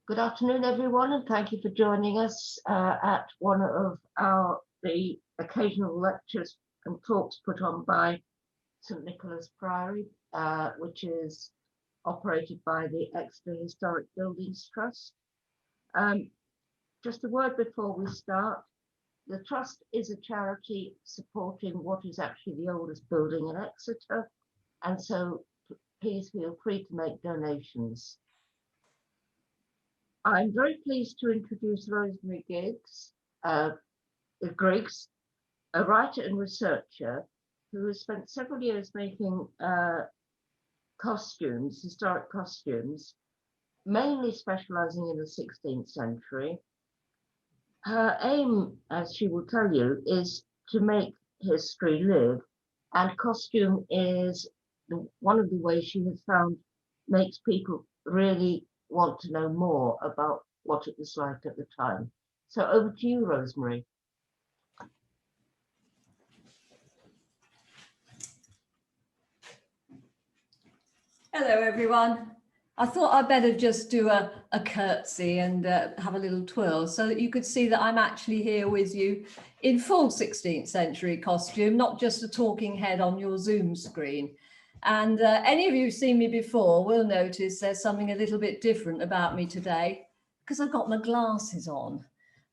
Good afternoon, everyone, and thank you for joining us at one of the occasional lectures and talks put on by St Nicholas Priory, which is operated by the Exeter Historic Buildings Trust. Just a word before we start. The Trust is a charity supporting what is actually the oldest building in Exeter, and so please feel free to make donations. I'm very pleased to introduce Rosemary Griggs, a writer and researcher who has spent several years making historic costumes, mainly specializing in the 16th century. Her aim, as she will tell you, is to make history live, and costume is one of the ways she has found makes people really want to know more about what it was like at the time. So over to you, Rosemary. Hello, everyone. I thought I'd better just do a curtsy and have a little twirl so that you could see that I'm actually here with you in full 16th century costume, not just a talking head on your Zoom screen. And any of you who've seen me before will notice there's something a little bit different about me today because I've got my glasses on.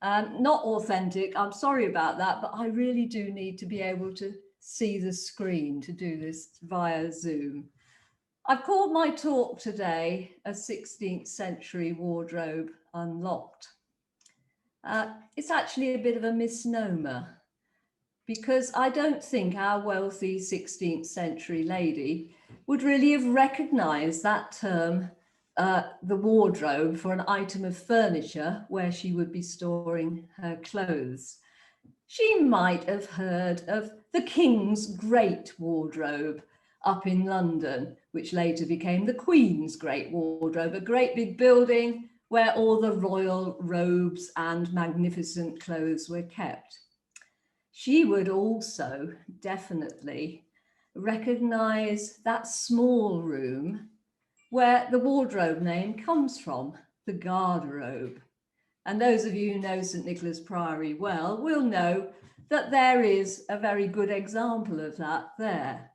Not authentic, I'm sorry about that, but I really do need to be able to see the screen to do this via Zoom. I've called my talk today a 16th century wardrobe unlocked. It's actually a bit of a misnomer because I don't think our wealthy 16th century lady would really have recognised that term, the wardrobe, for an item of furniture where she would be storing her clothes. She might have heard of the King's Great Wardrobe up in London, which later became the Queen's Great Wardrobe, a great big building where all the royal robes and magnificent clothes were kept. She would also definitely recognise that small room where the wardrobe name comes from, the garderobe. And those of you who know St Nicholas Priory well will know that there is a very good example of that there.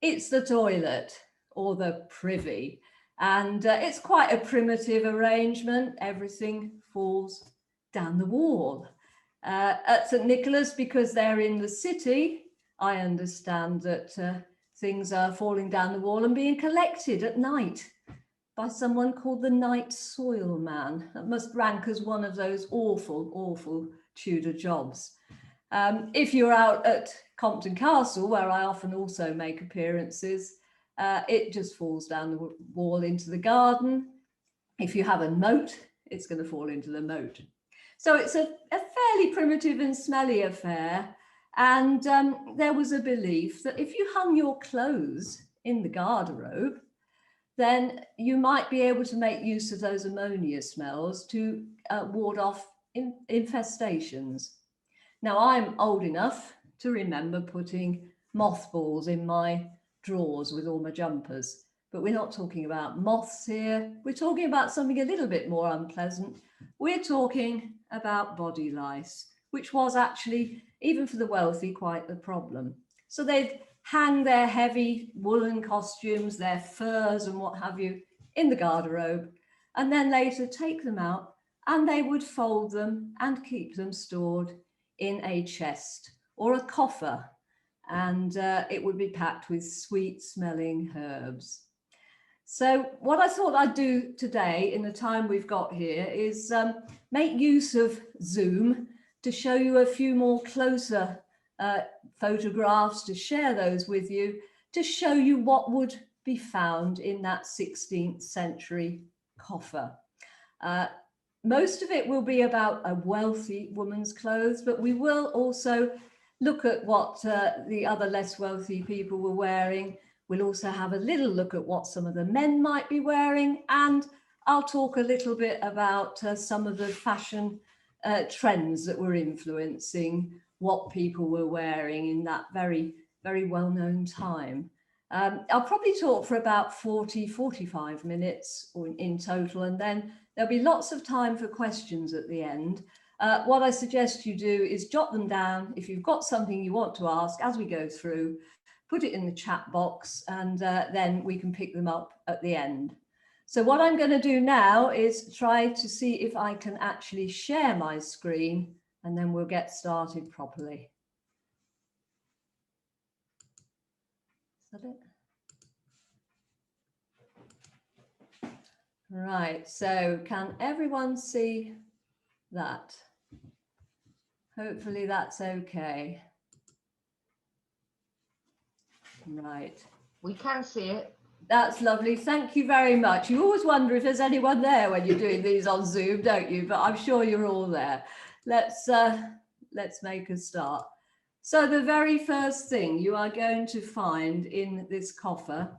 It's the toilet, or the privy, and it's quite a primitive arrangement. Everything falls down the wall. At St Nicholas, because they're in the city, I understand that things are falling down the wall and being collected at night by someone called the Night Soil Man. That must rank as one of those awful, awful Tudor jobs. If you're out at Compton Castle, where I often also make appearances, it just falls down the wall into the garden. If you have a moat, it's going to fall into the moat. So it's a fairly primitive and smelly affair. And there was a belief that if you hung your clothes in the garderobe, then you might be able to make use of those ammonia smells to ward off infestations. Now, I'm old enough to remember putting mothballs in my drawers with all my jumpers, but we're not talking about moths here. We're talking about something a little bit more unpleasant. We're talking about body lice, which was actually, even for the wealthy, quite the problem. So they'd hang their heavy woolen costumes, their furs and what have you, in the garderobe, and then later take them out and they would fold them and keep them stored in a chest or a coffer, and it would be packed with sweet smelling herbs. So what I thought I'd do today in the time we've got here is make use of Zoom to show you a few more closer photographs, to share those with you, to show you what would be found in that 16th century coffer. Most of it will be about a wealthy woman's clothes, but we will also look at what the other less wealthy people were wearing. We'll also have a little look at what some of the men might be wearing, and I'll talk a little bit about some of the fashion trends that were influencing what people were wearing in that very, very well-known time. I'll probably talk for about 45 minutes in total, and then there'll be lots of time for questions at the end. What I suggest you do is jot them down. If you've got something you want to ask as we go through, put it in the chat box, and then we can pick them up at the end. So what I'm going to do now is try to see if I can actually share my screen, and then we'll get started properly. Is that it? Right, so can everyone see that? Hopefully that's okay. Right. We can see it. That's lovely. Thank you very much. You always wonder if there's anyone there when you're doing these on Zoom, don't you? But I'm sure you're all there. Let's make a start. So the very first thing you are going to find in this coffer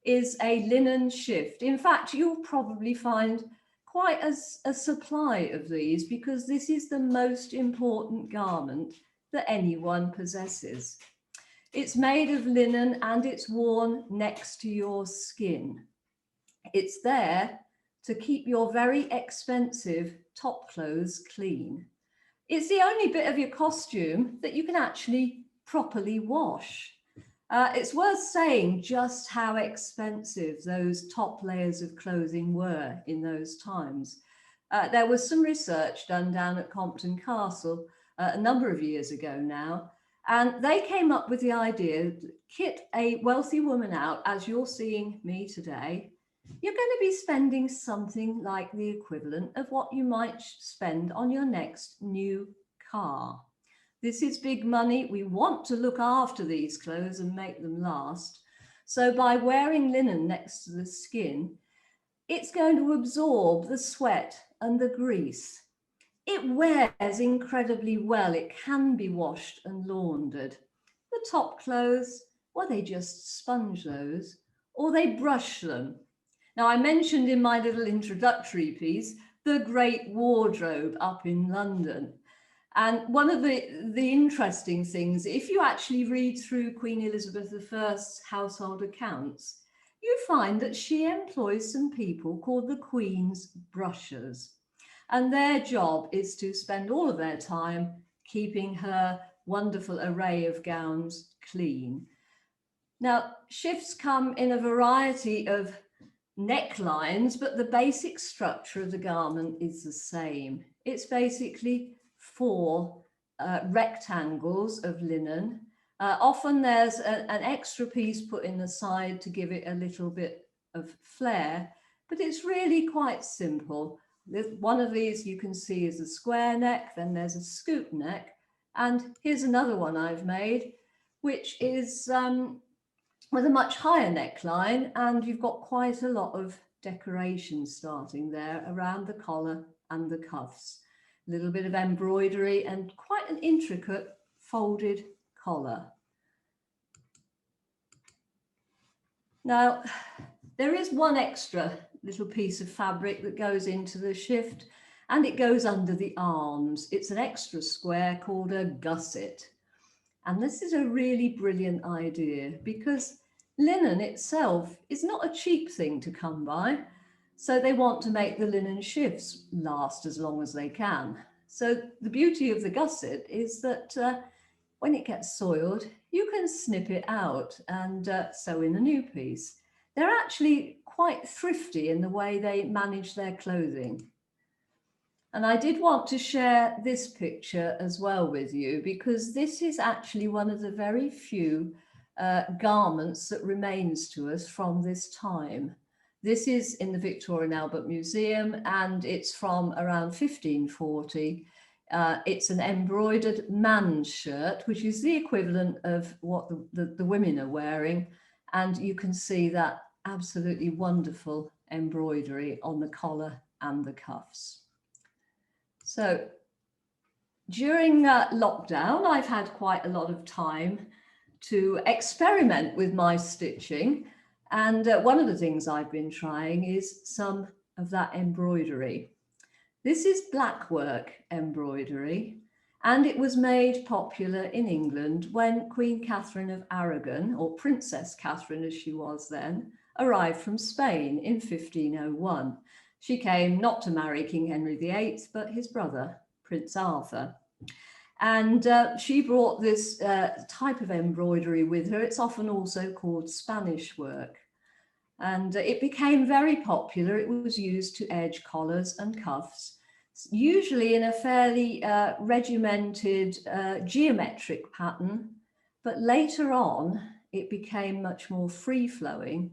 is a linen shift. In fact, you'll probably find quite a supply of these, because this is the most important garment that anyone possesses. It's made of linen and it's worn next to your skin. It's there to keep your very expensive top clothes clean. It's the only bit of your costume that you can actually properly wash. It's worth saying just how expensive those top layers of clothing were in those times. There was some research done down at Compton Castle a number of years ago now, and they came up with the idea to kit a wealthy woman out, as you're seeing me today. You're going to be spending something like the equivalent of what you might spend on your next new car. This is big money. We want to look after these clothes and make them last. So by wearing linen next to the skin, it's going to absorb the sweat and the grease. It wears incredibly well. It can be washed and laundered. The top clothes, well, they just sponge those, or they brush them. Now, I mentioned in my little introductory piece the Great Wardrobe up in London. And one of the interesting things, if you actually read through Queen Elizabeth I's household accounts, you find that she employs some people called the Queen's Brushers. And their job is to spend all of their time keeping her wonderful array of gowns clean. Now, shifts come in a variety of necklines, but the basic structure of the garment is the same. It's basically 4 rectangles of linen. Often there's an extra piece put in the side to give it a little bit of flair, but it's really quite simple. One of these you can see is a square neck, then there's a scoop neck, and here's another one I've made, which is with a much higher neckline, and you've got quite a lot of decoration starting there around the collar and the cuffs. A little bit of embroidery and quite an intricate folded collar. Now, there is one extra little piece of fabric that goes into the shift, and it goes under the arms. It's an extra square called a gusset. And this is a really brilliant idea, because linen itself is not a cheap thing to come by. So they want to make the linen shifts last as long as they can. So the beauty of the gusset is that when it gets soiled, you can snip it out and sew in a new piece. They're actually quite thrifty in the way they manage their clothing. And I did want to share this picture as well with you, because this is actually one of the very few garments that remains to us from this time. This is in the Victoria and Albert Museum, and it's from around 1540. It's an embroidered man's shirt, which is the equivalent of what the women are wearing. And you can see that absolutely wonderful embroidery on the collar and the cuffs. So during lockdown, I've had quite a lot of time to experiment with my stitching. And one of the things I've been trying is some of that embroidery. This is blackwork embroidery, And it was made popular in England when Queen Catherine of Aragon, or Princess Catherine as she was then, arrived from Spain in 1501. She came not to marry King Henry VIII, but his brother, Prince Arthur. And she brought this type of embroidery with her. It's often also called Spanish work. And it became very popular. It was used to edge collars and cuffs, usually in a fairly regimented geometric pattern. But later on, it became much more free-flowing,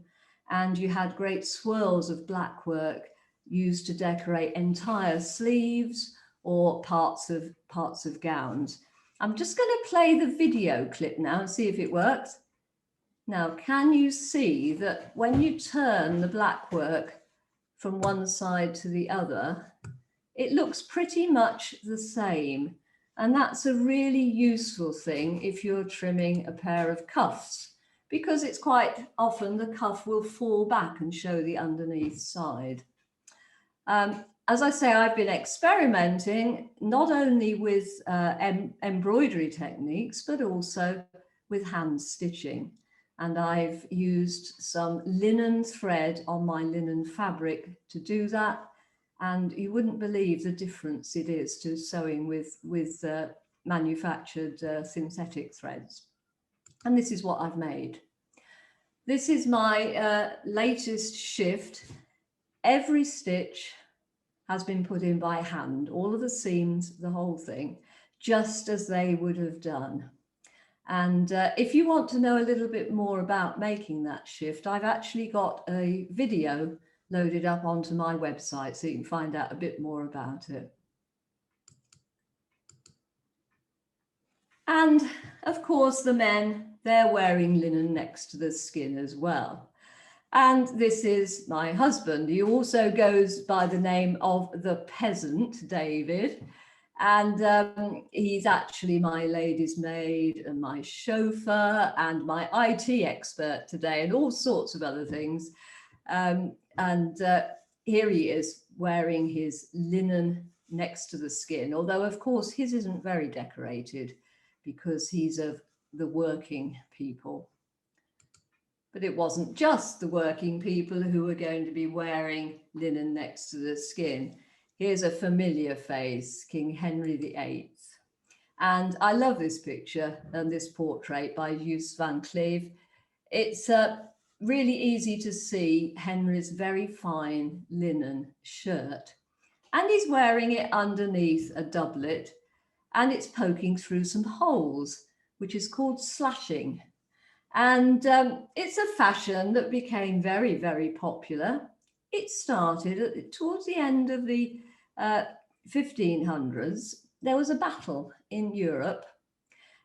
and you had great swirls of black work used to decorate entire sleeves or parts of gowns. I'm just going to play the video clip now and see if it works. Now, can you see that when you turn the black work from one side to the other, it looks pretty much the same. And that's a really useful thing if you're trimming a pair of cuffs, because it's quite often the cuff will fall back and show the underneath side. As I say, I've been experimenting not only with embroidery techniques, but also with hand stitching. And I've used some linen thread on my linen fabric to do that. And you wouldn't believe the difference it is to sewing with manufactured synthetic threads. And this is what I've made. This is my latest shift. Every stitch has been put in by hand, all of the seams, the whole thing, just as they would have done. And if you want to know a little bit more about making that shift, I've actually got a video loaded up onto my website so you can find out a bit more about it. And of course, the men, they're wearing linen next to the skin as well. And this is my husband. He also goes by the name of the Peasant, David. And he's actually my lady's maid and my chauffeur and my IT expert today and all sorts of other things. Here he is wearing his linen next to the skin, although of course his isn't very decorated because he's of the working people. But it wasn't just the working people who were going to be wearing linen next to the skin. Here's a familiar face, King Henry VIII. And I love this picture and this portrait by Joost van Cleef. It's really easy to see Henry's very fine linen shirt. And he's wearing it underneath a doublet, and it's poking through some holes, which is called slashing. And it's a fashion that became very, very popular. It started towards the end of the 1500s. There was a battle in Europe,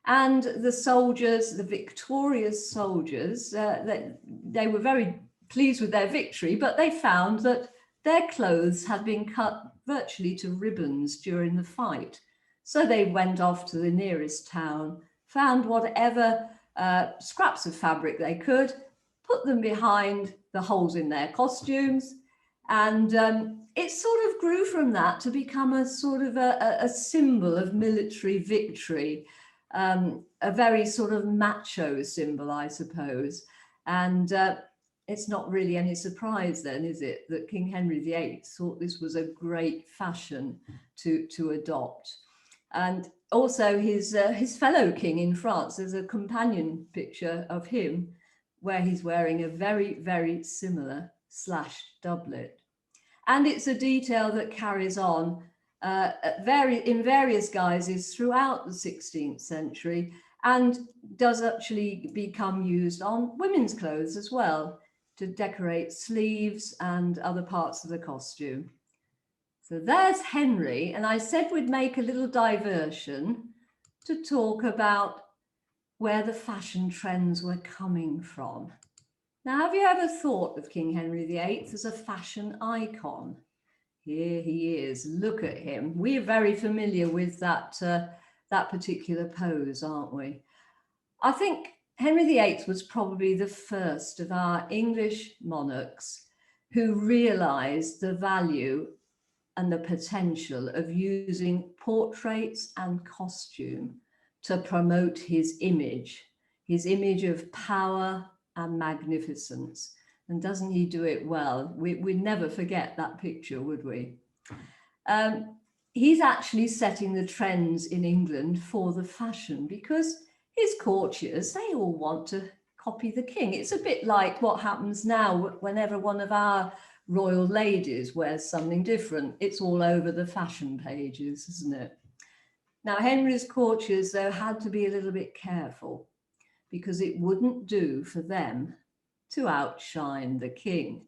and the soldiers, the victorious soldiers, they were very pleased with their victory, but they found that their clothes had been cut virtually to ribbons during the fight. So they went off to the nearest town, found whatever scraps of fabric they could, put them behind the holes in their costumes, and it sort of grew from that to become a sort of a symbol of military victory, a very sort of macho symbol, I suppose. And it's not really any surprise then, is it, that King Henry VIII thought this was a great fashion to adopt. And also his fellow king in France, there's a companion picture of him where he's wearing a very, very similar slashed doublet. And it's a detail that carries on in various guises throughout the 16th century and does actually become used on women's clothes as well to decorate sleeves and other parts of the costume. So there's Henry, and I said we'd make a little diversion to talk about where the fashion trends were coming from. Now, have you ever thought of King Henry VIII as a fashion icon? Here he is, look at him. We're very familiar with that particular pose, aren't we? I think Henry VIII was probably the first of our English monarchs who realised the value and the potential of using portraits and costume to promote his image of power and magnificence. And doesn't he do it well? We'd never forget that picture, would we? He's actually setting the trends in England for the fashion, because his courtiers, they all want to copy the king. It's a bit like what happens now whenever one of our royal ladies wears something different. It's all over the fashion pages, isn't it? Now, Henry's courtiers, though, had to be a little bit careful, because it wouldn't do for them to outshine the king.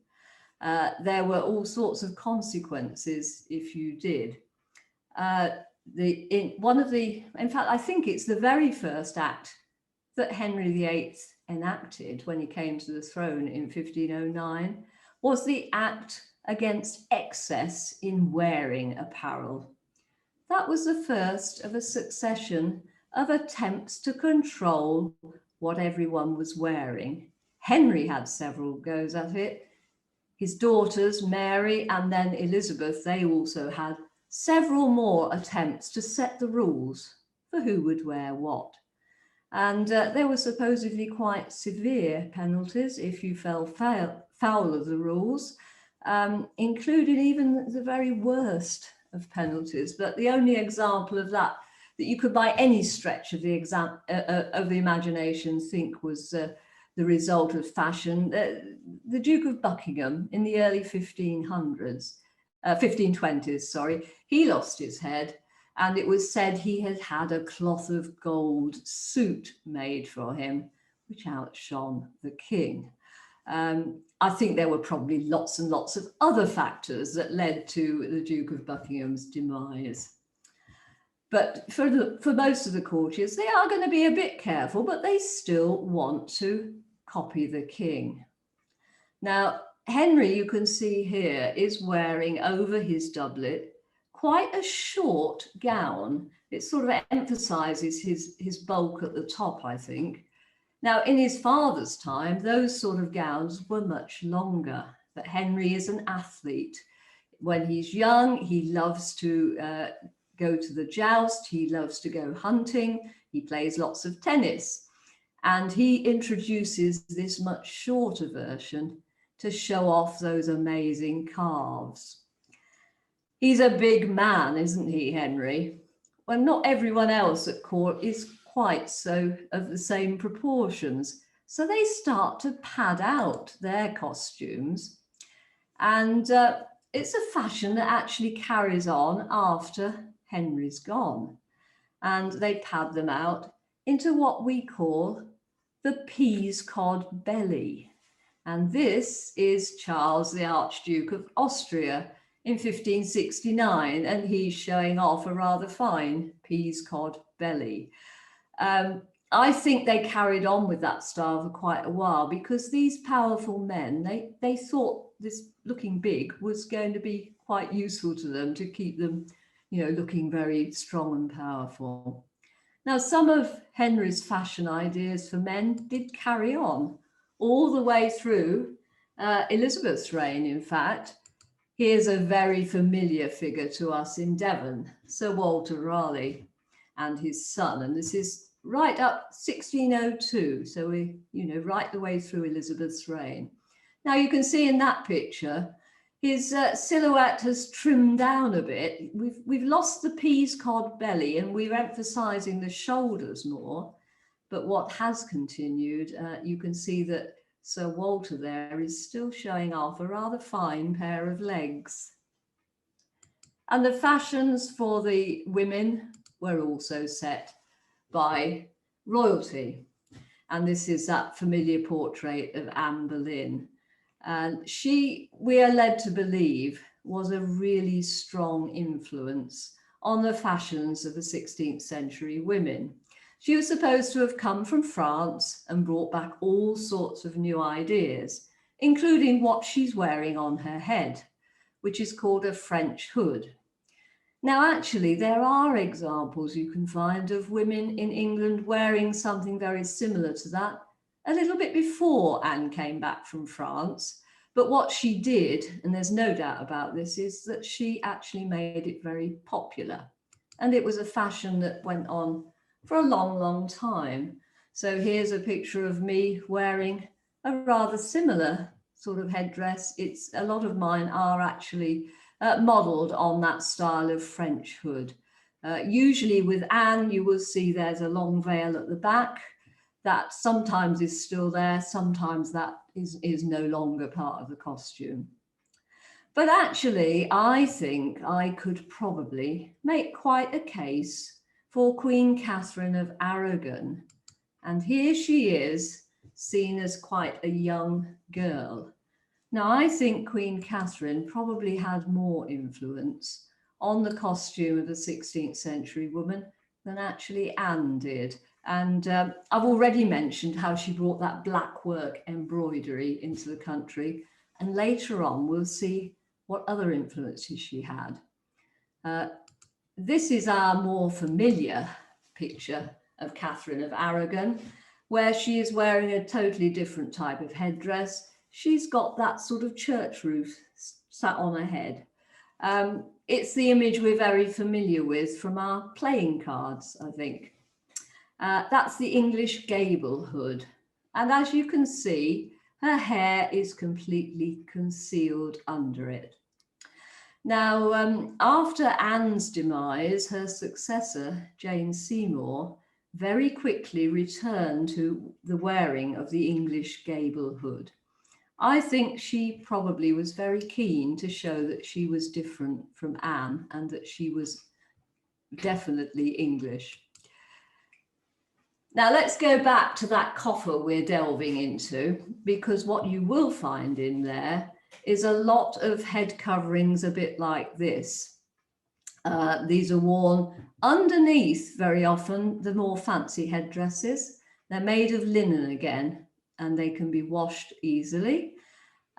There were all sorts of consequences if you did. In fact, I think it's the very first act that Henry VIII enacted when he came to the throne in 1509 was the Act Against Excess in Wearing Apparel. That was the first of a succession of attempts to control what everyone was wearing. Henry had several goes at it. His daughters, Mary and then Elizabeth, they also had several more attempts to set the rules for who would wear what. And there were supposedly quite severe penalties if you fell foul of the rules, including even the very worst of penalties. But the only example of that you could by any stretch of the imagination think was the result of fashion. The Duke of Buckingham in the early 1520s, he lost his head, and it was said he had had a cloth of gold suit made for him, which outshone the king. I think there were probably lots and lots of other factors that led to the Duke of Buckingham's demise. But for most of the courtiers, they are going to be a bit careful, but they still want to copy the king. Now, Henry, you can see here, is wearing over his doublet quite a short gown. It sort of emphasizes his bulk at the top, I think. Now, in his father's time, those sort of gowns were much longer, but Henry is an athlete. When he's young, he loves to go to the joust, he loves to go hunting, he plays lots of tennis, and he introduces this much shorter version to show off those amazing calves. He's a big man, isn't he, Henry? Well, not everyone else at court is quite so of the same proportions. So they start to pad out their costumes. And it's a fashion that actually carries on after Henry's gone. And they pad them out into what we call the peas cod belly. And this is Charles, the Archduke of Austria, in 1569, and he's showing off a rather fine peas cod belly. I think they carried on with that style for quite a while, because these powerful men, they thought this looking big was going to be quite useful to them, to keep them, looking very strong and powerful. Now, some of Henry's fashion ideas for men did carry on all the way through Elizabeth's reign, in fact. Here's a very familiar figure to us in Devon, Sir Walter Raleigh and his son. And this is right up 1602. So we, right the way through Elizabeth's reign. Now you can see in that picture, his silhouette has trimmed down a bit. We've lost the peas cod belly and we're emphasizing the shoulders more. But what has continued, you can see that Sir Walter there is still showing off a rather fine pair of legs. And the fashions for the women were also set by royalty. And this is that familiar portrait of Anne Boleyn. And she, we are led to believe, was a really strong influence on the fashions of the 16th century women. She was supposed to have come from France and brought back all sorts of new ideas, including what she's wearing on her head, which is called a French hood. Now, actually, there are examples you can find of women in England wearing something very similar to that a little bit before Anne came back from France. But what she did, and there's no doubt about this, is that she actually made it very popular. And it was a fashion that went on for a long, long time. So here's a picture of me wearing a rather similar sort of headdress. A lot of mine are actually modelled on that style of French hood. Usually with Anne, you will see there's a long veil at the back. That sometimes is still there, sometimes that is no longer part of the costume. But actually, I think I could probably make quite a case for Queen Catherine of Aragon. And here she is, seen as quite a young girl. Now, I think Queen Catherine probably had more influence on the costume of a 16th century woman than actually Anne did. And I've already mentioned how she brought that black work embroidery into the country. And later on, we'll see what other influences she had. This is our more familiar picture of Catherine of Aragon, where she is wearing a totally different type of headdress. She's got that sort of church roof sat on her head. It's the image we're very familiar with from our playing cards, I think. That's the English gable hood. And as you can see, her hair is completely concealed under it. Now, after Anne's demise, her successor, Jane Seymour, very quickly returned to the wearing of the English gable hood. I think she probably was very keen to show that she was different from Anne and that she was definitely English. Now let's go back to that coffer we're delving into, because what you will find in there is a lot of head coverings a bit like this. These are worn underneath very often the more fancy headdresses. They're made of linen again, and they can be washed easily.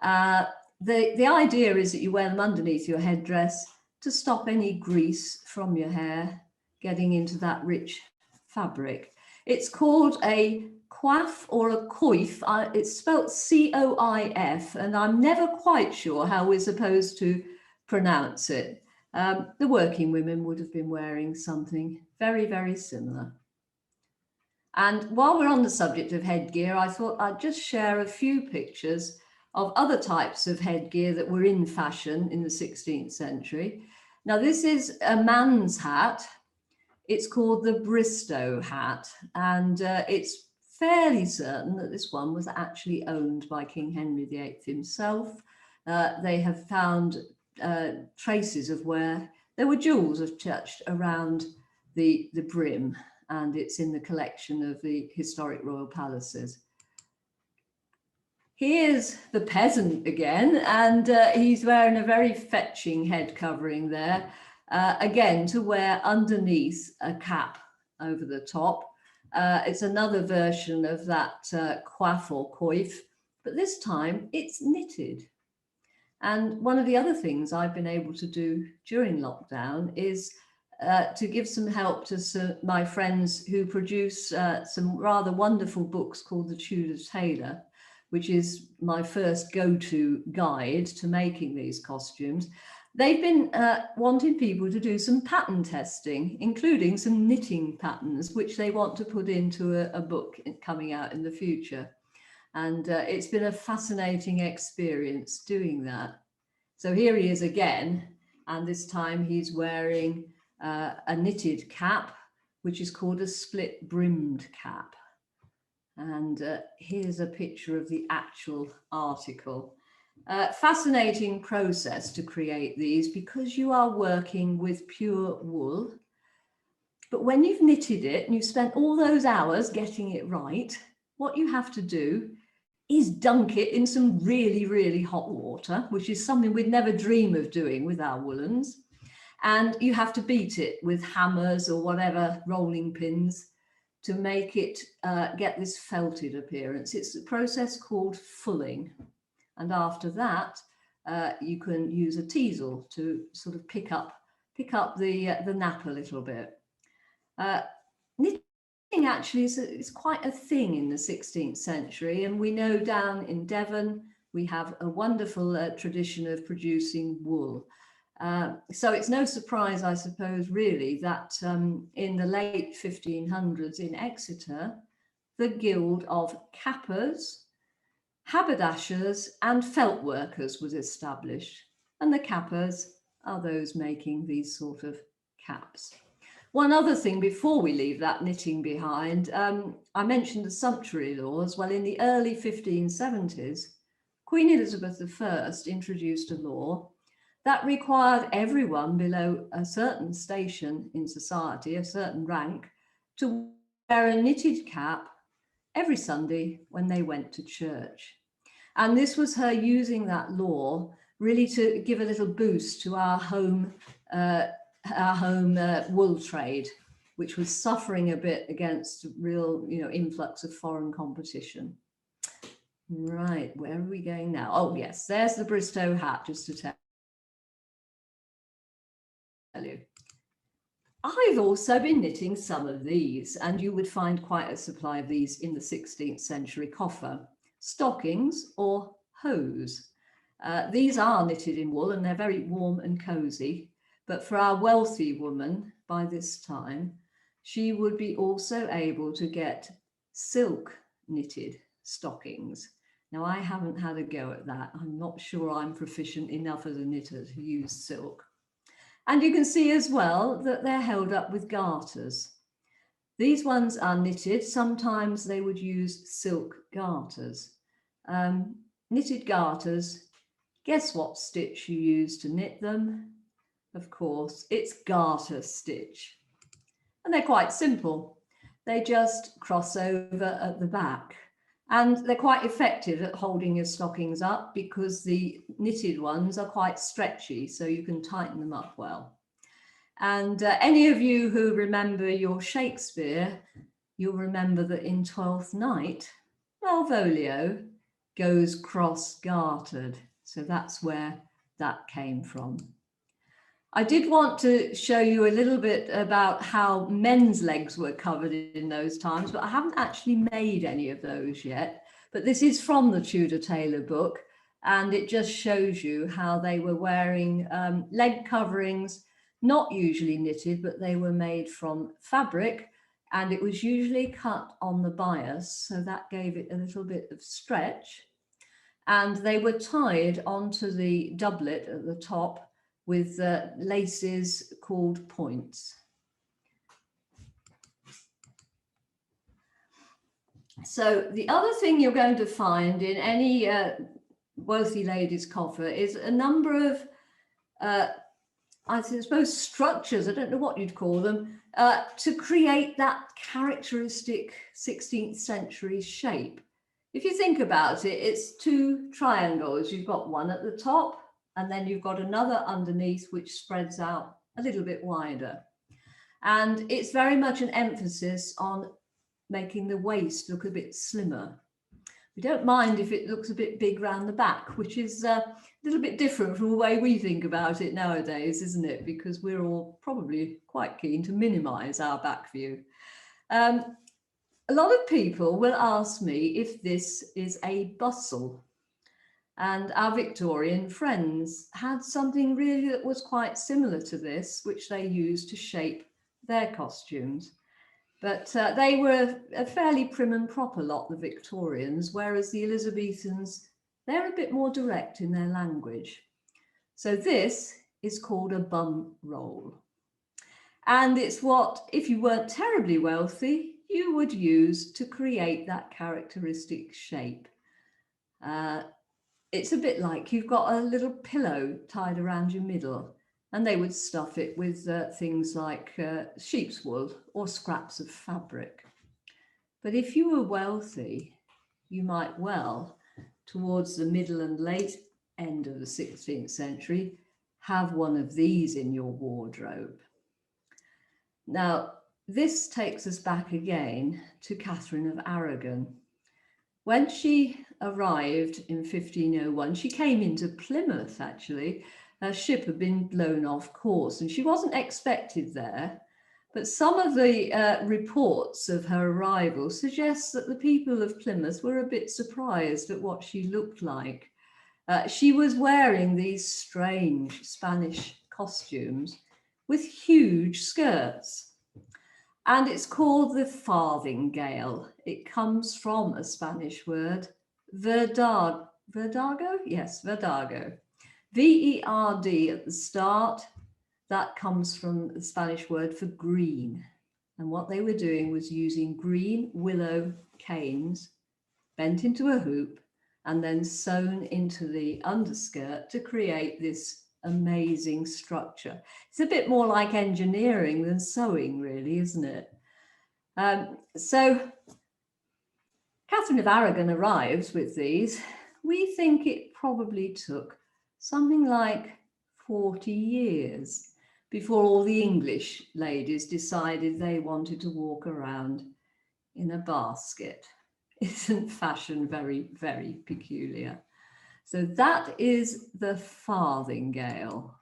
The idea is that you wear them underneath your headdress to stop any grease from your hair getting into that rich fabric. It's called a coif or a coif. It's spelt C-O-I-F, and I'm never quite sure how we're supposed to pronounce it. The working women would have been wearing something very, very similar. And while we're on the subject of headgear, I thought I'd just share a few pictures of other types of headgear that were in fashion in the 16th century. Now, this is a man's hat. It's called the Bristow hat, and it's fairly certain that this one was actually owned by King Henry VIII himself. They have found traces of where there were jewels attached around the brim, and it's in the collection of the historic royal palaces. Here's the peasant again, and he's wearing a very fetching head covering there, again to wear underneath a cap over the top. It's another version of that coif or coif, but this time it's knitted. And one of the other things I've been able to do during lockdown is to give some help to my friends who produce some rather wonderful books called The Tudor Tailor, which is my first go-to guide to making these costumes. They've been wanting people to do some pattern testing, including some knitting patterns, which they want to put into a book coming out in the future. And it's been a fascinating experience doing that. So here he is again, and this time he's wearing a knitted cap, which is called a split brimmed cap. And here's a picture of the actual article. Fascinating process to create these because you are working with pure wool. But when you've knitted it and you've spent all those hours getting it right, what you have to do is dunk it in some really, really hot water, which is something we'd never dream of doing with our woolens. And you have to beat it with hammers or whatever, rolling pins, to make it get this felted appearance. It's a process called fulling. And after that, you can use a teasel to sort of pick up the nap a little bit. Knitting actually is quite a thing in the 16th century. And we know down in Devon, we have a wonderful tradition of producing wool. So it's no surprise, I suppose, really, that in the late 1500s in Exeter, the Guild of Cappers, Haberdashers and Felt Workers was established. And the Cappers are those making these sort of caps. One other thing before we leave that knitting behind, I mentioned the sumptuary laws. Well, in the early 1570s, Queen Elizabeth I introduced a law that required everyone below a certain station in society, a certain rank, to wear a knitted cap every Sunday when they went to church. And this was her using that law really to give a little boost to our home wool trade, which was suffering a bit against real, influx of foreign competition. Right, where are we going now? Oh yes, there's the Bristow hat, just to tell you. I've also been knitting some of these, and you would find quite a supply of these in the 16th century coffer. Stockings or hose. These are knitted in wool and they're very warm and cozy, but for our wealthy woman by this time, she would be also able to get silk knitted stockings. Now, I haven't had a go at that. I'm not sure I'm proficient enough as a knitter to use silk. And you can see as well that they're held up with garters. These ones are knitted. Sometimes they would use silk garters. Knitted garters, guess what stitch you use to knit them? Of course, it's garter stitch. And they're quite simple. They just cross over at the back. And they're quite effective at holding your stockings up because the knitted ones are quite stretchy, so you can tighten them up well. And any of you who remember your Shakespeare, you'll remember that in Twelfth Night, Malvolio goes cross-gartered. So that's where that came from. I did want to show you a little bit about how men's legs were covered in those times, but I haven't actually made any of those yet. But this is from the Tudor Tailor book, and it just shows you how they were wearing leg coverings, not usually knitted, but they were made from fabric, and it was usually cut on the bias, so that gave it a little bit of stretch. And they were tied onto the doublet at the top with laces called points. So the other thing you're going to find in any wealthy lady's coffer is a number of, I suppose, structures, I don't know what you'd call them, to create that characteristic 16th century shape. If you think about it, it's two triangles. You've got one at the top, and then you've got another underneath which spreads out a little bit wider. And it's very much an emphasis on making the waist look a bit slimmer. We don't mind if it looks a bit big round the back, which is a little bit different from the way we think about it nowadays, isn't it? Because we're all probably quite keen to minimise our back view. A lot of people will ask me if this is a bustle. And our Victorian friends had something really that was quite similar to this, which they used to shape their costumes. But they were a fairly prim and proper lot, the Victorians, whereas the Elizabethans, they're a bit more direct in their language. So this is called a bum roll. And it's what, if you weren't terribly wealthy, you would use to create that characteristic shape. It's a bit like you've got a little pillow tied around your middle, and they would stuff it with things like sheep's wool or scraps of fabric. But if you were wealthy, you might well, towards the middle and late end of the 16th century, have one of these in your wardrobe. Now, this takes us back again to Catherine of Aragon. When she arrived in 1501, she came into Plymouth, actually. Her ship had been blown off course and she wasn't expected there. But some of the reports of her arrival suggest that the people of Plymouth were a bit surprised at what she looked like. She was wearing these strange Spanish costumes with huge skirts. And it's called the farthingale. It comes from a Spanish word, verdago? Yes, verdago. V-E-R-D at the start. That comes from the Spanish word for green. And what they were doing was using green willow canes bent into a hoop and then sewn into the underskirt to create this amazing structure. It's a bit more like engineering than sewing, really, isn't it? So Catherine of Aragon arrives with these. We think it probably took something like 40 years before all the English ladies decided they wanted to walk around in a basket. Isn't fashion very, very peculiar? So that is the farthingale.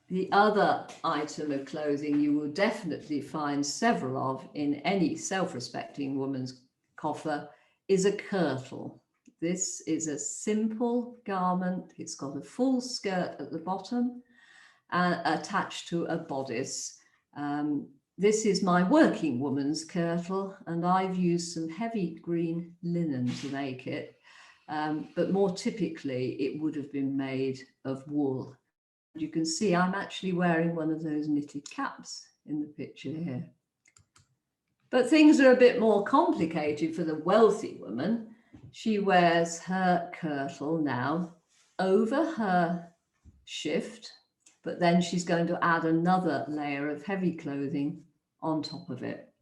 The other item of clothing you will definitely find several of in any self-respecting woman's coffer is a kirtle. This is a simple garment. It's got a full skirt at the bottom and attached to a bodice. This is my working woman's kirtle, and I've used some heavy green linen to make it. But more typically, it would have been made of wool. You can see I'm actually wearing one of those knitted caps in the picture here. But things are a bit more complicated for the wealthy woman. She wears her kirtle now over her shift, but then she's going to add another layer of heavy clothing on top of it.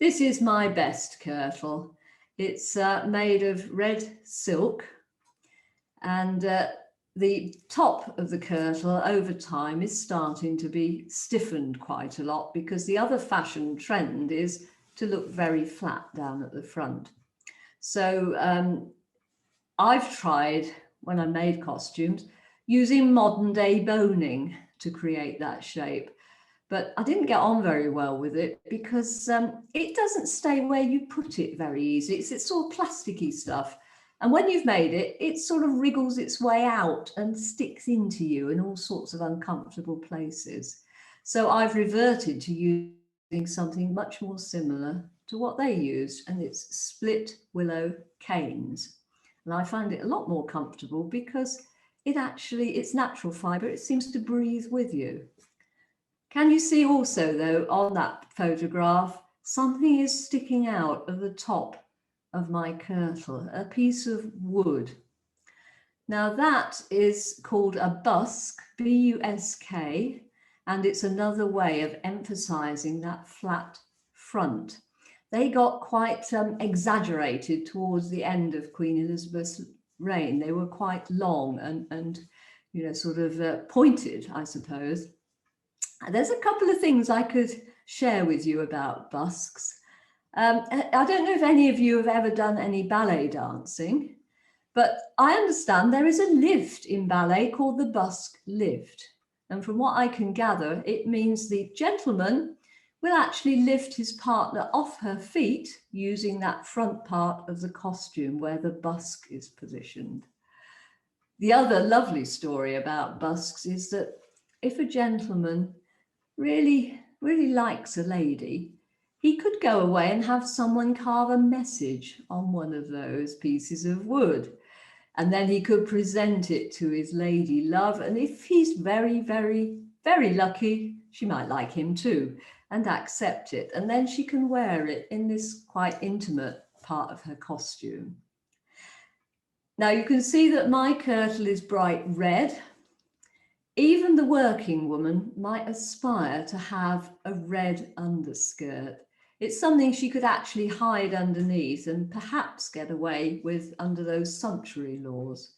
This is my best kirtle. It's made of red silk, and the top of the kirtle over time is starting to be stiffened quite a lot because the other fashion trend is to look very flat down at the front. So I've tried, when I made costumes, using modern day boning to create that shape. But I didn't get on very well with it because it doesn't stay where you put it very easily. It's all plasticky stuff. And when you've made it, it sort of wriggles its way out and sticks into you in all sorts of uncomfortable places. So I've reverted to using something much more similar to what they used, and it's split willow canes. And I find it a lot more comfortable because it's natural fibre. It seems to breathe with you. Can you see also, though, on that photograph, something is sticking out of the top of my kirtle, a piece of wood. Now that is called a busk, B-U-S-K, and it's another way of emphasizing that flat front. They got quite exaggerated towards the end of Queen Elizabeth's reign. They were quite long and sort of pointed, I suppose. There's a couple of things I could share with you about busks. I don't know if any of you have ever done any ballet dancing, but I understand there is a lift in ballet called the busk lift. And from what I can gather, it means the gentleman will actually lift his partner off her feet using that front part of the costume where the busk is positioned. The other lovely story about busks is that if a gentleman really likes a lady, he could go away and have someone carve a message on one of those pieces of wood. And then he could present it to his lady love. And if he's very, very, very lucky, she might like him too and accept it. And then she can wear it in this quite intimate part of her costume. Now you can see that my kirtle is bright red. Even the working woman might aspire to have a red underskirt. It's something she could actually hide underneath and perhaps get away with under those sumptuary laws.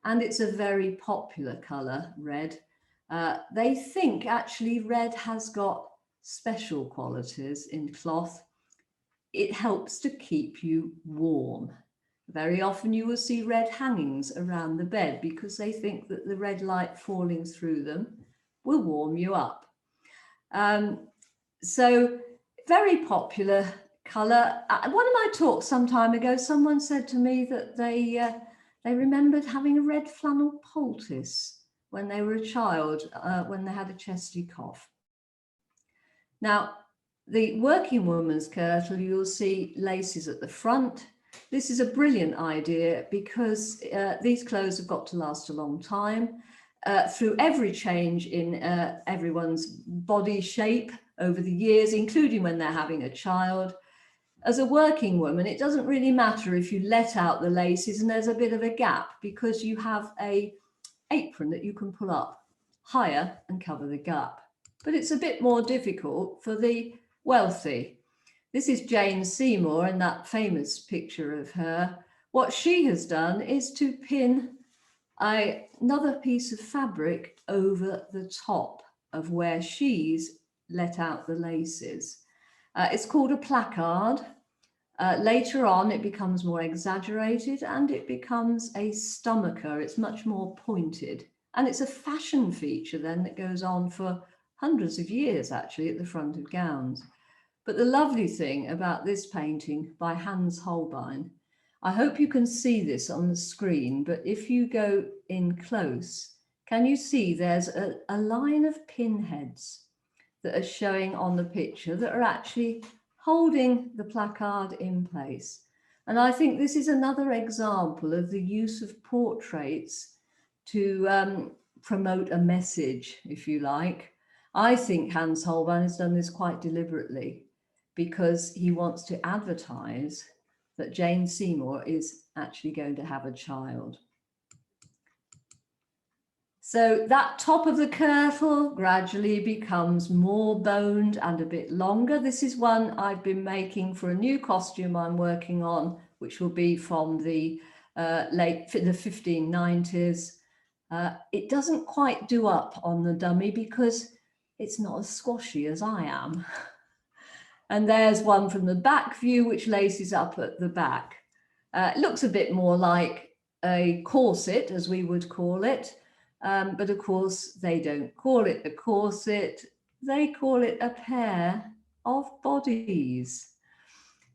And it's a very popular colour, red. They think actually red has got special qualities in cloth. It helps to keep you warm. Very often you will see red hangings around the bed because they think that the red light falling through them will warm you up. So very popular colour. At one of my talks some time ago, someone said to me that they remembered having a red flannel poultice when they were a child, when they had a chesty cough. Now, the working woman's kirtle, you'll see laces at the front. This is a brilliant idea because these clothes have got to last a long time. Through every change in everyone's body shape over the years, including when they're having a child. As a working woman, it doesn't really matter if you let out the laces and there's a bit of a gap, because you have an apron that you can pull up higher and cover the gap. But it's a bit more difficult for the wealthy. This is Jane Seymour in that famous picture of her. What she has done is to pin another piece of fabric over the top of where she's let out the laces. It's called a placard. Later on, it becomes more exaggerated and it becomes a stomacher. It's much more pointed. And it's a fashion feature then that goes on for hundreds of years, actually, at the front of gowns. But the lovely thing about this painting by Hans Holbein, I hope you can see this on the screen, but if you go in close, can you see there's a line of pinheads that are showing on the picture that are actually holding the placard in place? And I think this is another example of the use of portraits to promote a message, if you like. I think Hans Holbein has done this quite deliberately because he wants to advertise that Jane Seymour is actually going to have a child. So that top of the kirtle gradually becomes more boned and a bit longer. This is one I've been making for a new costume I'm working on, which will be from the the 1590s. It doesn't quite do up on the dummy because it's not as squashy as I am. And there's one from the back view, which laces up at the back. It looks a bit more like a corset, as we would call it. But of course, they don't call it a corset. They call it a pair of bodies.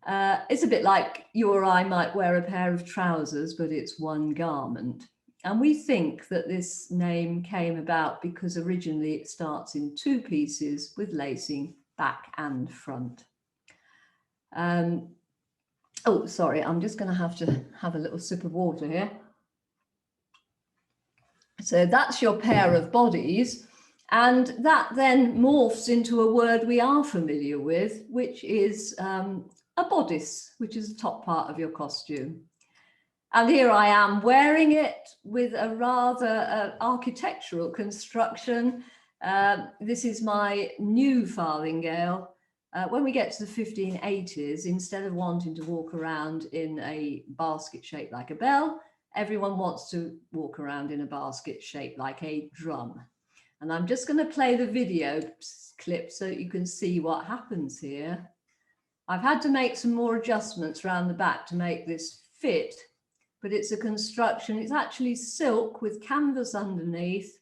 It's a bit like you or I might wear a pair of trousers, but it's one garment. And we think that this name came about because originally it starts in two pieces with lacing back and front. Oh, sorry, I'm just going to have a little sip of water here. So that's your pair of bodies. And that then morphs into a word we are familiar with, which is a bodice, which is the top part of your costume. And here I am wearing it with a rather architectural construction. This is my new farthingale. When we get to the 1580s, instead of wanting to walk around in a basket shaped like a bell, everyone wants to walk around in a basket shaped like a drum. And I'm just going to play the video clip so that you can see what happens here. I've had to make some more adjustments around the back to make this fit, but it's a construction. It's actually silk with canvas underneath.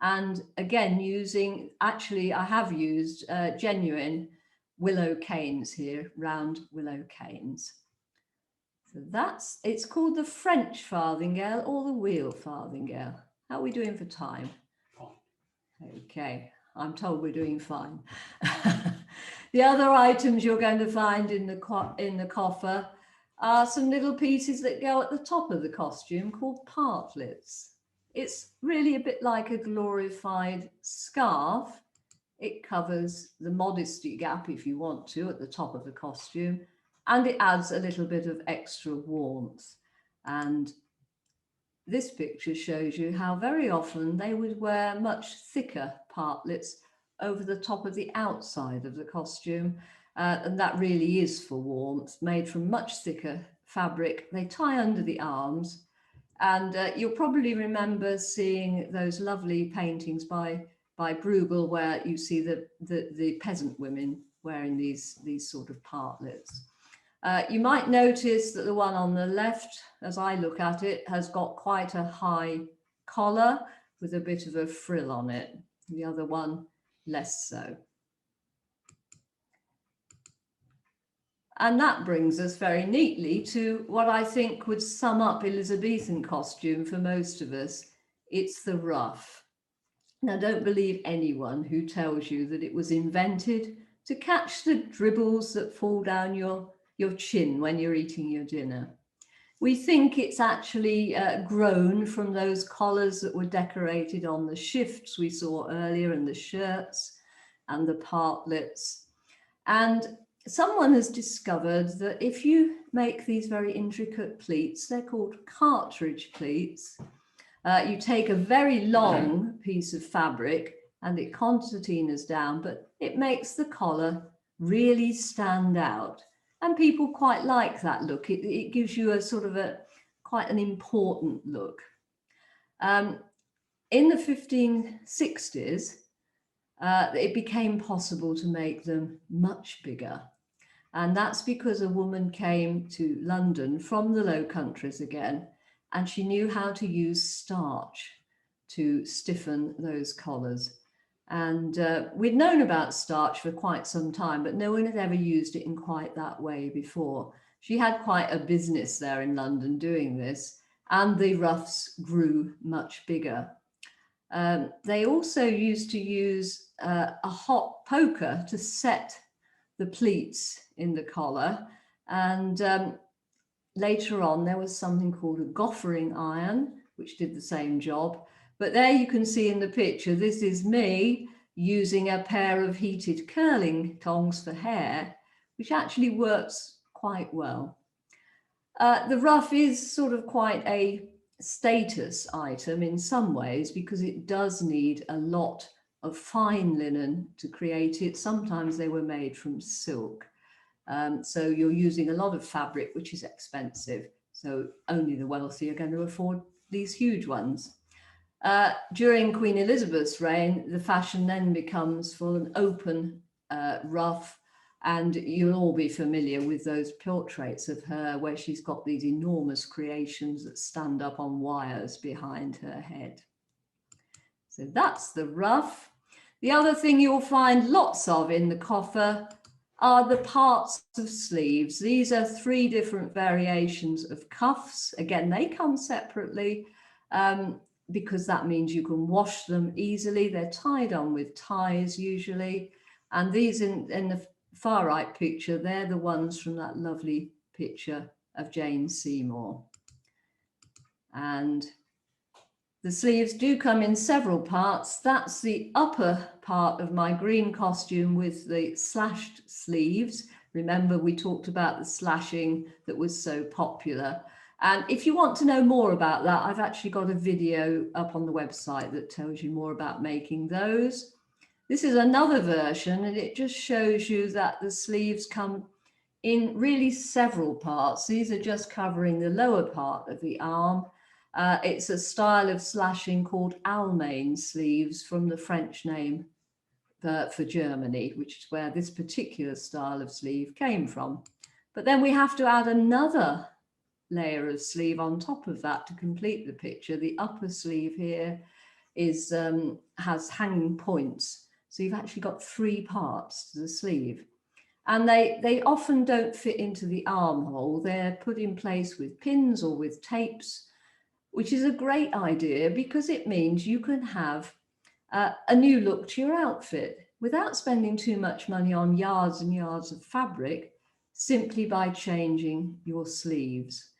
And again, I have used genuine willow canes here, round willow canes. So it's called the French farthingale or the wheel farthingale. How are we doing for time? Okay, I'm told we're doing fine. The other items you're going to find in the coffer are some little pieces that go at the top of the costume called partlets. It's really a bit like a glorified scarf. It covers the modesty gap, if you want to, at the top of the costume, and it adds a little bit of extra warmth. And this picture shows you how very often they would wear much thicker partlets over the top of the outside of the costume. And that really is for warmth, made from much thicker fabric. They tie under the arms. And you'll probably remember seeing those lovely paintings by Bruegel, where you see the peasant women wearing these sort of partlets. You might notice that the one on the left, as I look at it, has got quite a high collar with a bit of a frill on it. The other one, less so. And that brings us very neatly to what I think would sum up Elizabethan costume for most of us. It's the ruff. Now, don't believe anyone who tells you that it was invented to catch the dribbles that fall down your chin when you're eating your dinner. We think it's actually grown from those collars that were decorated on the shifts we saw earlier, and the shirts and the partlets. And someone has discovered that if you make these very intricate pleats, they're called cartridge pleats. You take a very long piece of fabric and it concertinas down, but it makes the collar really stand out. And people quite like that look. It gives you a sort of quite an important look. In the 1560s, it became possible to make them much bigger. And that's because a woman came to London from the Low Countries again, and she knew how to use starch to stiffen those collars. And we'd known about starch for quite some time, but no one had ever used it in quite that way before. She had quite a business there in London doing this, and the ruffs grew much bigger. They also used to use a hot poker to set the pleats in the collar. And later on, there was something called a goffering iron, which did the same job. But there you can see in the picture, this is me using a pair of heated curling tongs for hair, which actually works quite well. The ruff is sort of quite a status item in some ways, because it does need a lot of fine linen to create it. Sometimes they were made from silk. So you're using a lot of fabric, which is expensive. So only the wealthy are going to afford these huge ones. During Queen Elizabeth's reign, the fashion then becomes for an open ruff, and you'll all be familiar with those portraits of her where she's got these enormous creations that stand up on wires behind her head. So that's the ruff. The other thing you'll find lots of in the coffer are the parts of sleeves. These are 3 different variations of cuffs. Again, they come separately because that means you can wash them easily. They're tied on with ties usually. And these in the far right picture, they're the ones from that lovely picture of Jane Seymour. And the sleeves do come in several parts. That's the upper part of my green costume with the slashed sleeves. Remember, we talked about the slashing that was so popular. And if you want to know more about that, I've actually got a video up on the website that tells you more about making those. This is another version, and it just shows you that the sleeves come in really several parts. These are just covering the lower part of the arm. It's a style of slashing called Almain sleeves, from the French name for Germany, which is where this particular style of sleeve came from. But then we have to add another layer of sleeve on top of that to complete the picture. The upper sleeve here has hanging points. So you've actually got 3 parts to the sleeve. And they often don't fit into the armhole. They're put in place with pins or with tapes, which is a great idea because it means you can have a new look to your outfit without spending too much money on yards and yards of fabric, simply by changing your sleeves.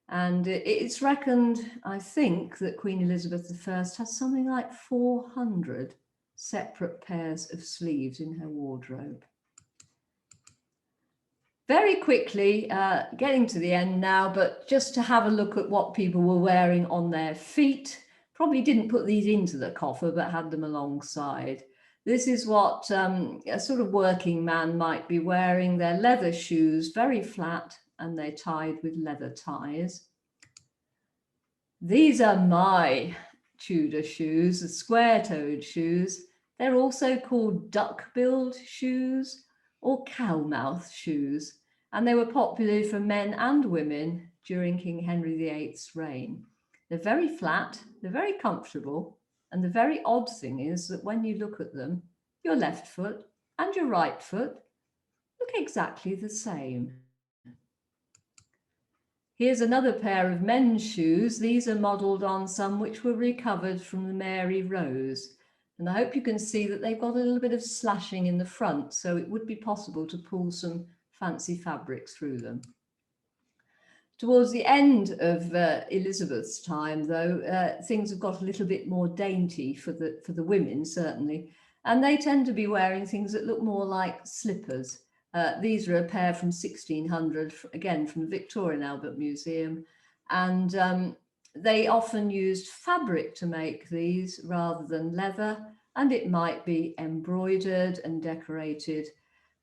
And it's reckoned, I think, that Queen Elizabeth I has something like 400 separate pairs of sleeves in her wardrobe. Very quickly, getting to the end now, but just to have a look at what people were wearing on their feet. Probably didn't put these into the coffer, but had them alongside. This is what a sort of working man might be wearing. They're leather shoes, very flat, and they're tied with leather ties. These are my Tudor shoes, the square-toed shoes. They're also called duck-billed shoes or cow-mouth shoes, and they were popular for men and women during King Henry VIII's reign. They're very flat, they're very comfortable, and the very odd thing is that when you look at them, your left foot and your right foot look exactly the same. Here's another pair of men's shoes. These are modelled on some which were recovered from the Mary Rose. And I hope you can see that they've got a little bit of slashing in the front, so it would be possible to pull some fancy fabrics through them. Towards the end of Elizabeth's time, though, things have got a little bit more dainty for the women, certainly. And they tend to be wearing things that look more like slippers. These are a pair from 1600, again, from the Victoria and Albert Museum. And they often used fabric to make these rather than leather. And it might be embroidered and decorated,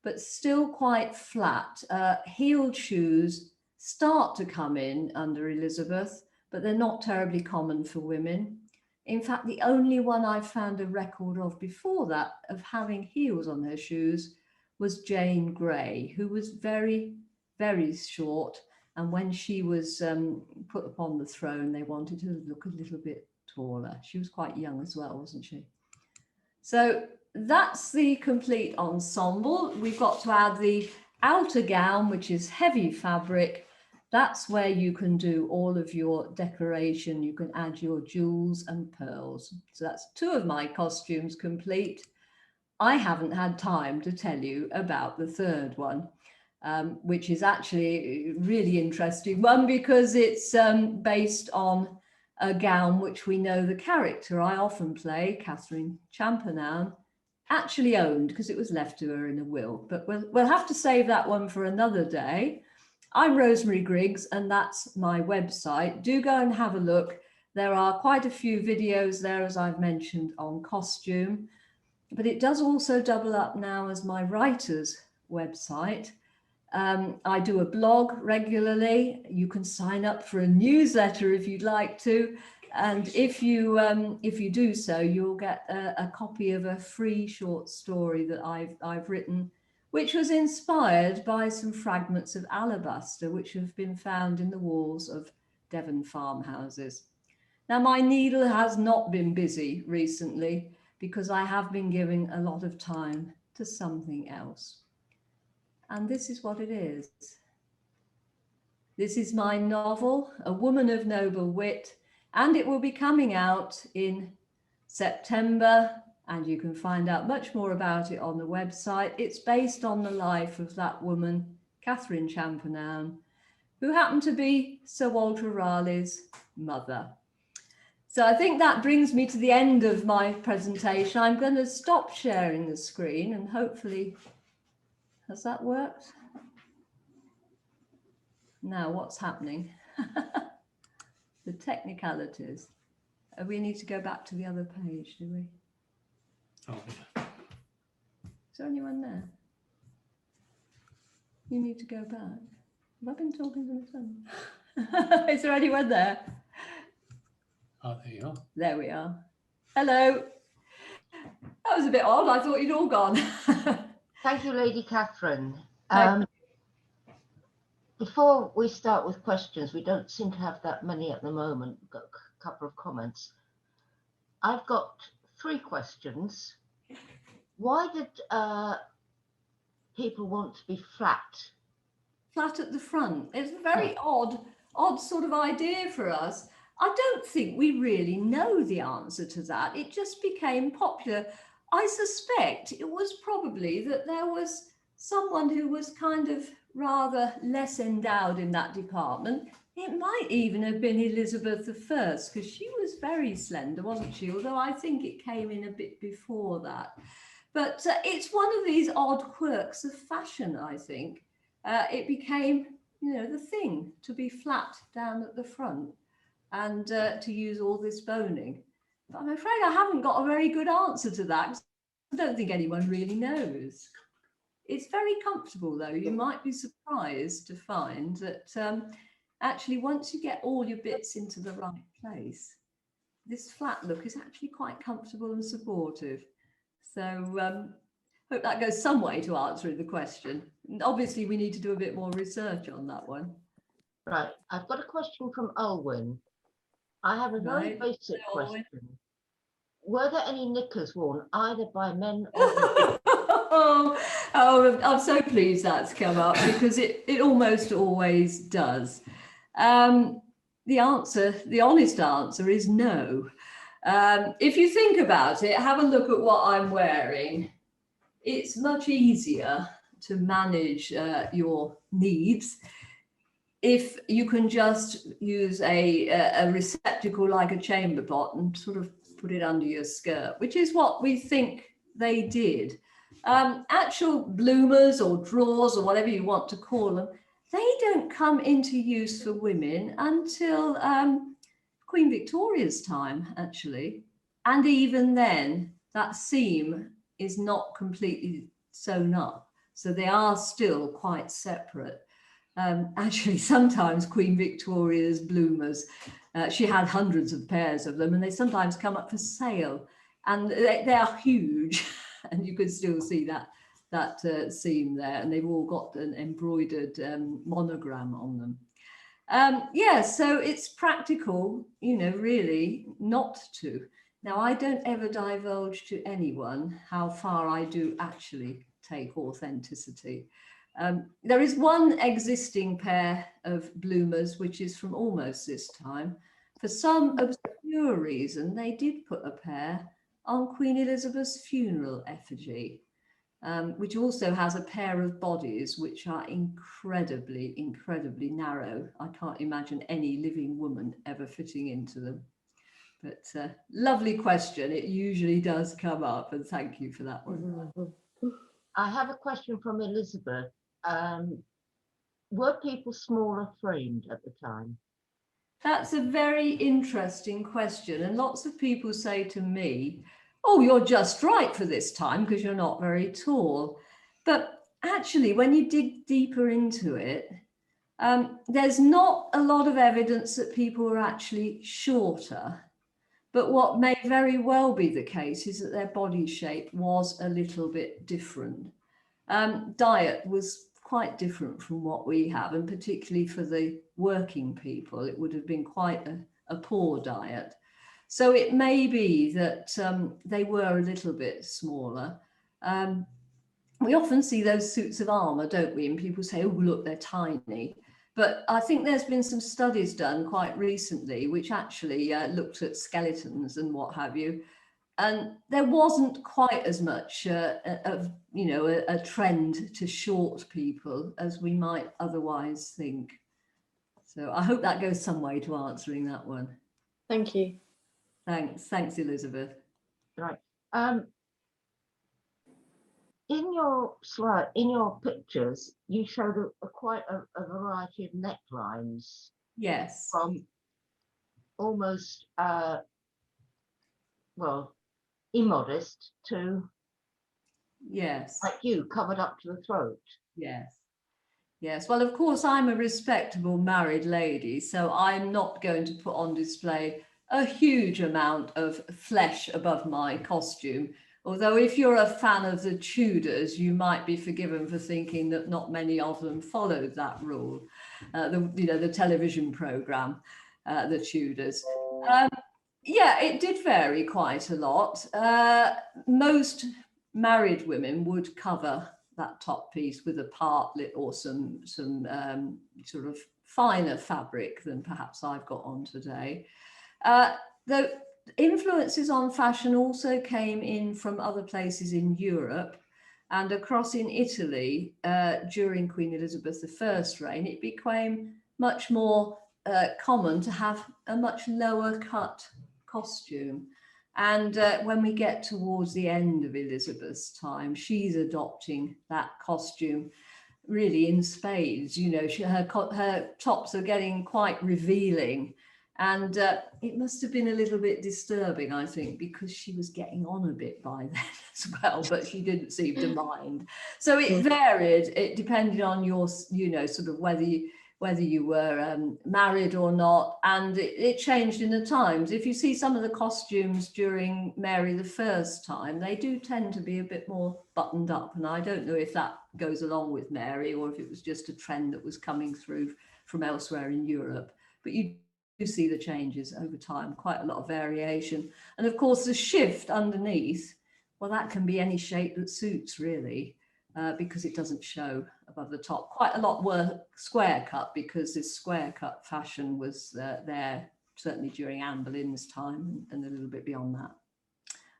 but still quite flat. Heeled shoes start to come in under Elizabeth, but they're not terribly common for women. In fact, the only one I found a record of before that of having heels on her shoes was Jane Grey, who was very, very short. And when she was put upon the throne, they wanted her to look a little bit taller. She was quite young as well, wasn't she? So that's the complete ensemble. We've got to add the outer gown, which is heavy fabric. That's where you can do all of your decoration. You can add your jewels and pearls. So that's 2 of my costumes complete. I haven't had time to tell you about the 3rd one, which is actually a really interesting one because it's based on a gown which we know the character I often play, Catherine Champernowne, actually owned because it was left to her in a will. But we'll have to save that one for another day. I'm Rosemary Griggs, and that's my website. Do go and have a look. There are quite a few videos there, as I've mentioned, on costume, but it does also double up now as my writer's website. I do a blog regularly. You can sign up for a newsletter if you'd like to. And if you do so, you'll get a copy of a free short story that I've written, which was inspired by some fragments of alabaster which have been found in the walls of Devon farmhouses. Now, my needle has not been busy recently because I have been giving a lot of time to something else. And this is what it is. This is my novel, A Woman of Noble Wit, and it will be coming out in September, and you can find out much more about it on the website. It's based on the life of that woman, Catherine Champernowne, who happened to be Sir Walter Raleigh's mother. So I think that brings me to the end of my presentation. I'm going to stop sharing the screen and hopefully, has that worked? Now what's happening? The technicalities. We need to go back to the other page, do we? Oh, yeah. Is there anyone there? You need to go back. Have I been talking to my son? Is there anyone there? Oh, there you are. There we are. Hello. That was a bit odd. I thought you'd all gone. Thank you, Lady Catherine. Thank you. Before we start with questions, we don't seem to have that many at the moment. We've got a couple of comments. I've got 3 questions. Why did people want to be flat? Flat at the front. It's a very odd sort of idea for us. I don't think we really know the answer to that. It just became popular. I suspect it was probably that there was someone who was kind of rather less endowed in that department. It might even have been Elizabeth I, because she was very slender, wasn't she? Although I think it came in a bit before that. But it's one of these odd quirks of fashion, I think. It became, the thing to be flat down at the front and to use all this boning. But I'm afraid I haven't got a very good answer to that. I don't think anyone really knows. It's very comfortable, though. You might be surprised to find that actually, once you get all your bits into the right place, this flat look is actually quite comfortable and supportive. So hope that goes some way to answering the question. And obviously, we need to do a bit more research on that one. Right, I've got a question from Olwyn. I have a very basic question. Were there any knickers worn either by men or women? Oh, I'm so pleased that's come up because it almost always does. The honest answer is no. If you think about it, have a look at what I'm wearing. It's much easier to manage your needs if you can just use a receptacle like a chamber pot and sort of put it under your skirt, which is what we think they did. Actual bloomers or drawers or whatever you want to call them, they don't come into use for women until Queen Victoria's time, actually. And even then, that seam is not completely sewn up. So they are still quite separate. Actually, sometimes Queen Victoria's bloomers, she had hundreds of pairs of them, and they sometimes come up for sale. And they are huge, and you can still see that seam there, and they've all got an embroidered monogram on them. Yeah, so it's practical, you know, really not to. Now, I don't ever divulge to anyone how far I do actually take authenticity. There is one existing pair of bloomers, which is from almost this time. For some obscure reason, they did put a pair on Queen Elizabeth's funeral effigy, which also has a pair of bodies which are incredibly, incredibly narrow. I can't imagine any living woman ever fitting into them. But lovely question. It usually does come up, and thank you for that one. I have a question from Elizabeth. Were people smaller framed at the time? That's a very interesting question. And lots of people say to me, oh, you're just right for this time because you're not very tall. But actually, when you dig deeper into it, there's not a lot of evidence that people were actually shorter. But what may very well be the case is that their body shape was a little bit different. Diet was quite different from what we have, and particularly for the working people, it would have been quite a poor diet. So it may be that they were a little bit smaller. We often see those suits of armour, don't we? And people say, oh, look, they're tiny. But I think there's been some studies done quite recently, which actually looked at skeletons and what have you. And there wasn't quite as much of, you know, a trend to short people as we might otherwise think. So I hope that goes some way to answering that one. Thank you. Thanks, Elizabeth. Right. In your slide, in your pictures, you showed quite a variety of necklines. Yes. From almost well, immodest to, yes, like you, covered up to the throat. Yes. Well, of course, I'm a respectable married lady, so I'm not going to put on display a huge amount of flesh above my costume. Although if you're a fan of the Tudors, you might be forgiven for thinking that not many of them followed that rule. The television programme, the Tudors. Yeah, it did vary quite a lot. Most married women would cover that top piece with a partlet or some sort of finer fabric than perhaps I've got on today. The influences on fashion also came in from other places in Europe and across in Italy during Queen Elizabeth I's reign. It became much more common to have a much lower cut costume. And when we get towards the end of Elizabeth's time, she's adopting that costume really in spades. You know, her tops are getting quite revealing. And it must have been a little bit disturbing, I think, because she was getting on a bit by then as well, but she didn't seem to mind. So it varied. It depended on your, you know, sort of whether you were married or not, and it changed in the times. If you see some of the costumes during Mary I's time, they do tend to be a bit more buttoned up, and I don't know if that goes along with Mary or if it was just a trend that was coming through from elsewhere in Europe. But you do see the changes over time, quite a lot of variation. And of course, the shift underneath, well, that can be any shape that suits, really. because it doesn't show above the top. Quite a lot were square cut because this square cut fashion was there certainly during Anne Boleyn's time and a little bit beyond that.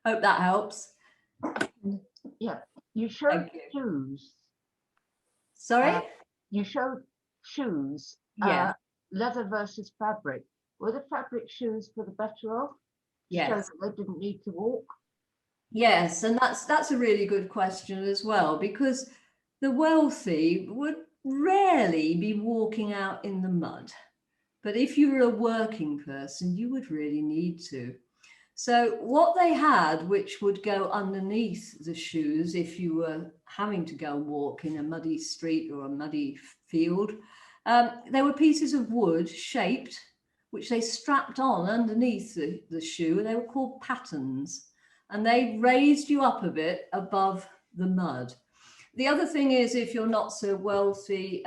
Hope that helps. Yeah, you showed Thank you. shoes. Sorry? You showed shoes. Yeah. Leather versus fabric. Were the fabric shoes for the better off? Yes. So that they didn't need to walk. Yes, and that's a really good question as well, because the wealthy would rarely be walking out in the mud. But if you were a working person, you would really need to. So what they had, which would go underneath the shoes if you were having to go and walk in a muddy street or a muddy field, there were pieces of wood shaped, which they strapped on underneath the shoe. They were called pattens, and they raised you up a bit above the mud. The other thing is, if you're not so wealthy,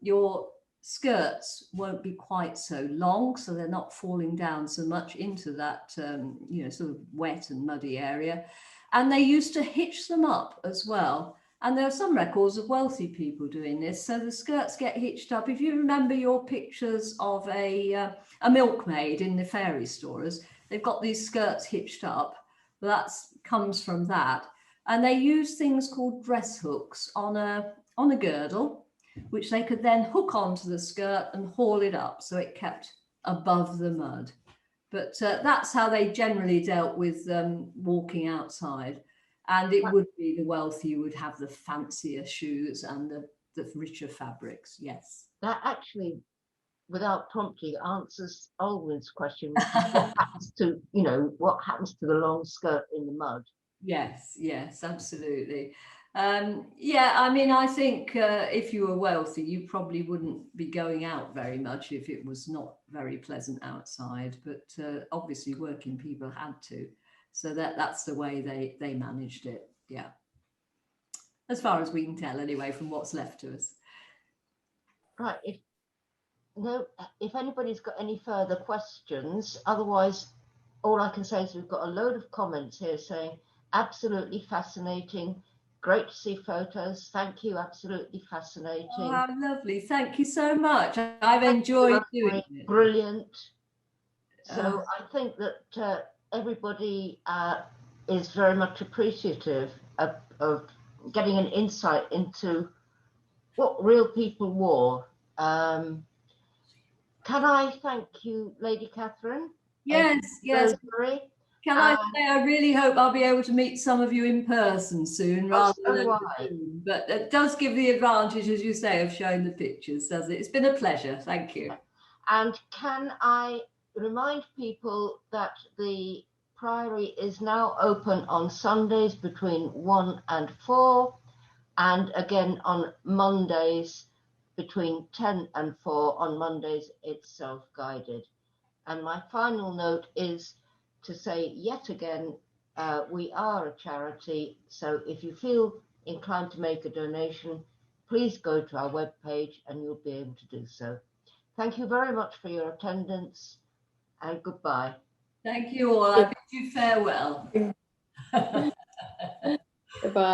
your skirts won't be quite so long, so they're not falling down so much into that sort of wet and muddy area. And they used to hitch them up as well. And there are some records of wealthy people doing this. So the skirts get hitched up. If you remember your pictures of a milkmaid in the fairy stores, they've got these skirts hitched up. That comes from that. And they use things called dress hooks on a girdle, which they could then hook onto the skirt and haul it up so it kept above the mud. But that's how they generally dealt with walking outside. And it would be the wealthy who would have the fancier shoes and the richer fabrics, yes. That actually, without prompting, answers Olwen's question, which is what happens to, what happens to the long skirt in the mud? Yes, absolutely. Yeah, I mean, I think if you were wealthy, you probably wouldn't be going out very much if it was not very pleasant outside. But obviously, working people had to, so that's the way they managed it. Yeah, as far as we can tell, anyway, from what's left to us. Right. If anybody's got any further questions, otherwise, all I can say is we've got a load of comments here saying absolutely fascinating. Great to see photos. Thank you. Absolutely fascinating. Oh, lovely. Thank you so much. I've enjoyed doing it. Brilliant. So I think that everybody is very much appreciative of getting an insight into what real people wore. Can I thank you, Lady Catherine? Yes. Rosemary? Can I say I really hope I'll be able to meet some of you in person soon rather than Zoom. But it does give the advantage, as you say, of showing the pictures, does it? It's been a pleasure. Thank you. And can I remind people that the Priory is now open on Sundays between 1 and 4, and again on Mondays between 10 and 4. On Mondays, it's self-guided. And my final note is to say yet again, we are a charity, so if you feel inclined to make a donation, please go to our webpage and you'll be able to do so. Thank you very much for your attendance, and goodbye. Thank you all. I bid you farewell. Goodbye.